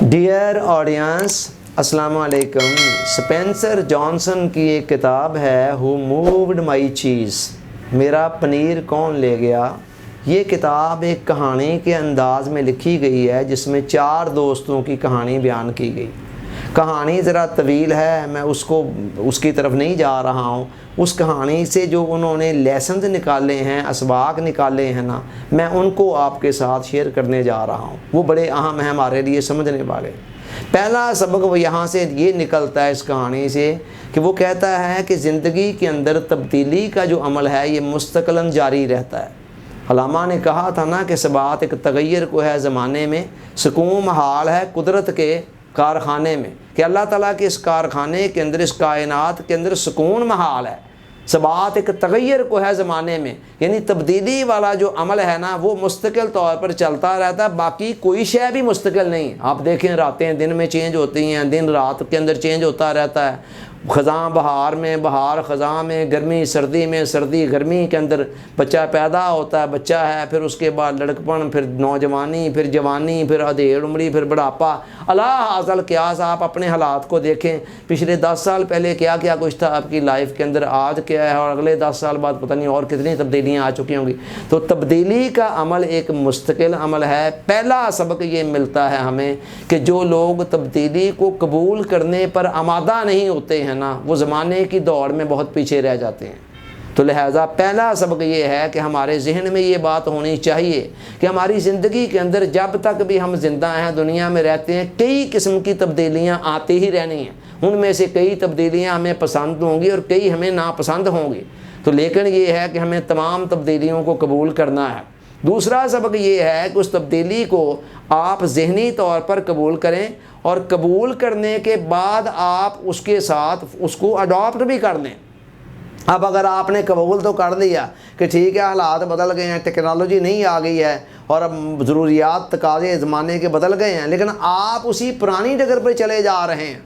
Dear audience, السلام علیکم۔ Spencer Johnson کی ایک کتاب ہے ہو مووڈ مائی چیز، میرا پنیر کون لے گیا۔ یہ کتاب ایک کہانی کے انداز میں لکھی گئی ہے جس میں 4 دوستوں کی کہانی بیان کی گئی۔ کہانی ذرا طویل ہے، میں اس کی طرف نہیں جا رہا ہوں۔ اس کہانی سے جو انہوں نے لیسنز نکالے ہیں، اسباق نکالے ہیں نا، میں ان کو آپ کے ساتھ شیئر کرنے جا رہا ہوں۔ وہ بڑے اہم ہیں ہمارے لیے سمجھنے والے۔ پہلا سبق وہ یہاں سے یہ نکلتا ہے اس کہانی سے کہ وہ کہتا ہے کہ زندگی کے اندر تبدیلی کا جو عمل ہے یہ مستقلاً جاری رہتا ہے۔ علامہ نے کہا تھا نا کہ سبات ایک تغیر کو ہے زمانے میں، سکون محال ہے قدرت کے کارخانے میں، کہ اللہ تعالیٰ کے اس کارخانے کے اندر، اس کائنات کے اندر سکون محال ہے۔ سبات ایک تغیر کو ہے زمانے میں، یعنی تبدیلی والا جو عمل ہے نا وہ مستقل طور پر چلتا رہتا ہے، باقی کوئی شے بھی مستقل نہیں۔ آپ دیکھیں راتیں دن میں چینج ہوتی ہیں، دن رات کے اندر چینج ہوتا رہتا ہے۔ خزاں بہار میں، بہار خزاں میں، گرمی سردی میں، سردی گرمی کے اندر، بچہ پیدا ہوتا ہے، بچہ ہے، پھر اس کے بعد لڑکپن، پھر نوجوانی، پھر جوانی، پھر ادھیڑ عمری، پھر بڑھاپا۔ اللہ حاصل قیاس آپ اپنے حالات کو دیکھیں، پچھلے 10 سال پہلے کیا کچھ تھا آپ کی لائف کے اندر، آج کیا ہے، اور اگلے 10 سال بعد پتہ نہیں اور کتنی تبدیلیاں آ چکی ہوں گی۔ تو تبدیلی کا عمل ایک مستقل عمل ہے۔ پہلا سبق یہ ملتا ہے ہمیں کہ جو لوگ تبدیلی کو قبول کرنے پر آمادہ نہیں ہوتے ہیں نا، وہ زمانے کی دوڑ میں بہت پیچھے رہ جاتے ہیں۔ تو لہٰذا پہلا سبق یہ ہے کہ ہمارے ذہن میں یہ بات ہونی چاہیے کہ ہماری زندگی کے اندر جب تک بھی ہم زندہ ہیں، دنیا میں رہتے ہیں، کئی قسم کی تبدیلیاں آتی ہی رہنی ہیں۔ ان میں سے کئی تبدیلیاں ہمیں پسند ہوں گی اور کئی ہمیں ناپسند ہوں گی۔ تو لیکن یہ ہے کہ ہمیں تمام تبدیلیوں کو قبول کرنا ہے۔ دوسرا سبق یہ ہے کہ اس تبدیلی کو آپ ذہنی طور پر قبول کریں، اور قبول کرنے کے بعد آپ اس کے ساتھ اس کو اڈاپٹ بھی کر لیں۔ اب اگر آپ نے قبول تو کر لیا کہ ٹھیک ہے حالات بدل گئے ہیں، ٹیکنالوجی نہیں آ گئی ہے، اور اب ضروریات تقاضے زمانے کے بدل گئے ہیں، لیکن آپ اسی پرانی ڈگر پر چلے جا رہے ہیں،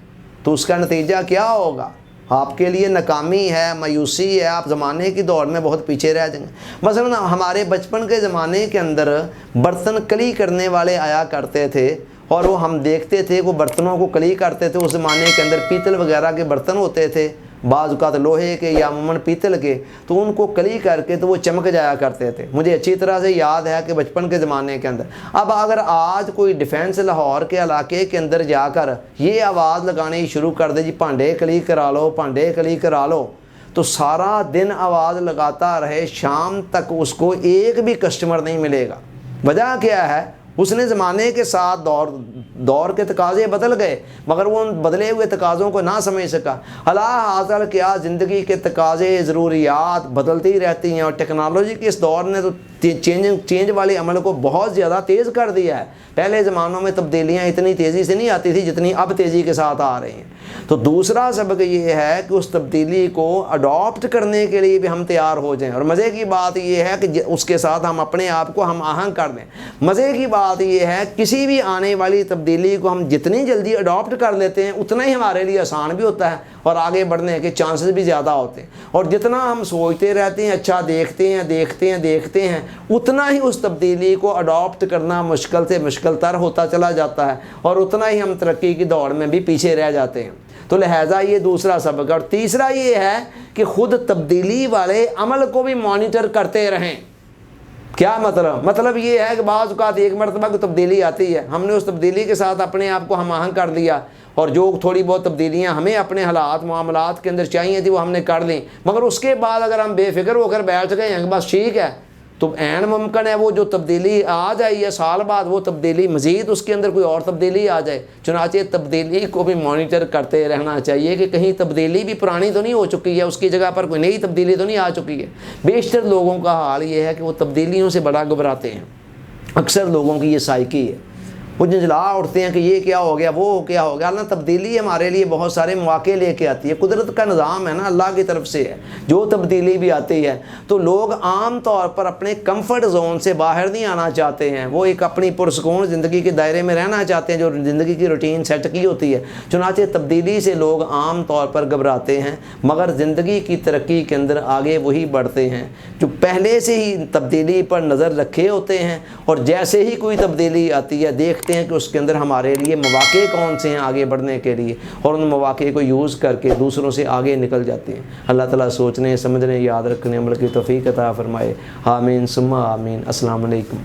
تو اس کا نتیجہ کیا ہوگا؟ آپ کے لیے ناکامی ہے، مایوسی ہے، آپ زمانے کی دوڑ میں بہت پیچھے رہ جائیں گے۔ مثلا ہمارے بچپن کے زمانے کے اندر برتن کلی کرنے والے آیا کرتے تھے، اور وہ ہم دیکھتے تھے وہ برتنوں کو کلی کرتے تھے۔ اس زمانے کے اندر پیتل وغیرہ کے برتن ہوتے تھے، بعض اوقات لوہے کے یا عموماً پیتل کے، تو ان کو کلی کر کے تو وہ چمک جایا کرتے تھے۔ مجھے اچھی طرح سے یاد ہے کہ بچپن کے زمانے کے اندر، اب اگر آج کوئی ڈیفینس لاہور کے علاقے کے اندر جا کر یہ آواز لگانی شروع کر دے، جی پانڈے کلی کرا لو، پانڈے کلی کرا لو، تو سارا دن آواز لگاتا رہے، شام تک اس کو ایک بھی کسٹمر نہیں ملے گا۔ وجہ کیا ہے؟ اس نے زمانے کے ساتھ دور کے تقاضے بدل گئے، مگر وہ ان بدلے ہوئے تقاضوں کو نہ سمجھ سکا۔ اللہ حاصل کیا، زندگی کے تقاضے، ضروریات بدلتی رہتی ہیں، اور ٹیکنالوجی کے اس دور نے تو چینج والے عمل کو بہت زیادہ تیز کر دیا ہے۔ پہلے زمانوں میں تبدیلیاں اتنی تیزی سے نہیں آتی تھی جتنی اب تیزی کے ساتھ آ رہی ہیں۔ تو دوسرا سبق یہ ہے کہ اس تبدیلی کو اڈاپٹ کرنے کے لیے بھی ہم تیار ہو جائیں، اور مزے کی بات یہ ہے کہ اس کے ساتھ ہم اپنے آپ کو ہم آہنگ کر دیں۔ مزے کی بات یہ ہے کسی بھی آنے والی تبدیلی کو ہم جتنی جلدی اڈاپٹ کر لیتے ہیں اتنا ہی ہمارے لیے آسان بھی ہوتا ہے، اور آگے بڑھنے کے چانسز بھی زیادہ ہوتے ہیں۔ اور جتنا ہم سوچتے رہتے ہیں، اچھا دیکھتے ہیں، اتنا ہی اس تبدیلی کو اڈاپٹ کرنا مشکل سے مشکل تر ہوتا چلا جاتا ہے، اور اتنا ہی ہم ترقی کی دوڑ میں بھی پیچھے رہ جاتے ہیں۔ تو لہٰذا یہ دوسرا سبق ہے۔ اور تیسرا یہ ہے کہ خود تبدیلی والے عمل کو بھی مانیٹر کرتے رہیں۔ کیا مطلب یہ ہے کہ بعض اوقات ایک مرتبہ کوئی تبدیلی آتی ہے، ہم نے اس تبدیلی کے ساتھ اپنے آپ کو ہم آہنگ کر دیا، اور جو تھوڑی بہت تبدیلیاں ہمیں اپنے حالات معاملات کے اندر چاہیے تھی وہ ہم نے کر لیں، مگر اس کے بعد اگر ہم بے فکر ہو کر بیٹھ گئے ہیں بس ٹھیک ہے، تو عین ممکن ہے وہ جو تبدیلی آ جائی ہے سال بعد، وہ تبدیلی مزید اس کے اندر کوئی اور تبدیلی آ جائے۔ چنانچہ تبدیلی کو بھی مانیٹر کرتے رہنا چاہیے کہ کہیں تبدیلی بھی پرانی تو نہیں ہو چکی ہے، اس کی جگہ پر کوئی نئی تبدیلی تو نہیں آ چکی ہے۔ بیشتر لوگوں کا حال یہ ہے کہ وہ تبدیلیوں سے بڑا گھبراتے ہیں۔ اکثر لوگوں کی یہ سائیکی ہے، وہ جھنجھلا اٹھتے ہیں کہ یہ کیا ہو گیا، وہ کیا ہو گیا۔ اللہ تبدیلی ہمارے لیے بہت سارے مواقع لے کے آتی ہے، قدرت کا نظام ہے نا، اللہ کی طرف سے ہے۔ جو تبدیلی بھی آتی ہے تو لوگ عام طور پر اپنے کمفرٹ زون سے باہر نہیں آنا چاہتے ہیں، وہ ایک اپنی پرسکون زندگی کے دائرے میں رہنا چاہتے ہیں جو زندگی کی روٹین سیٹ کی ہوتی ہے۔ چنانچہ تبدیلی سے لوگ عام طور پر گھبراتے ہیں، مگر زندگی کی ترقی کے اندر آگے وہی بڑھتے ہیں جو پہلے سے ہی تبدیلی پر نظر رکھے ہوتے ہیں، اور جیسے ہی کوئی تبدیلی آتی ہے دیکھتے دیکھتے ہیں کہ اس کے اندر ہمارے لیے مواقع کون سے ہیں آگے بڑھنے کے لیے، اور ان مواقع کو یوز کر کے دوسروں سے آگے نکل جاتے ہیں۔ اللہ تعالیٰ سوچنے، سمجھنے، یاد رکھنے، عمل کی توفیق عطا فرمائے۔ آمین ثم آمین۔ السلام علیکم۔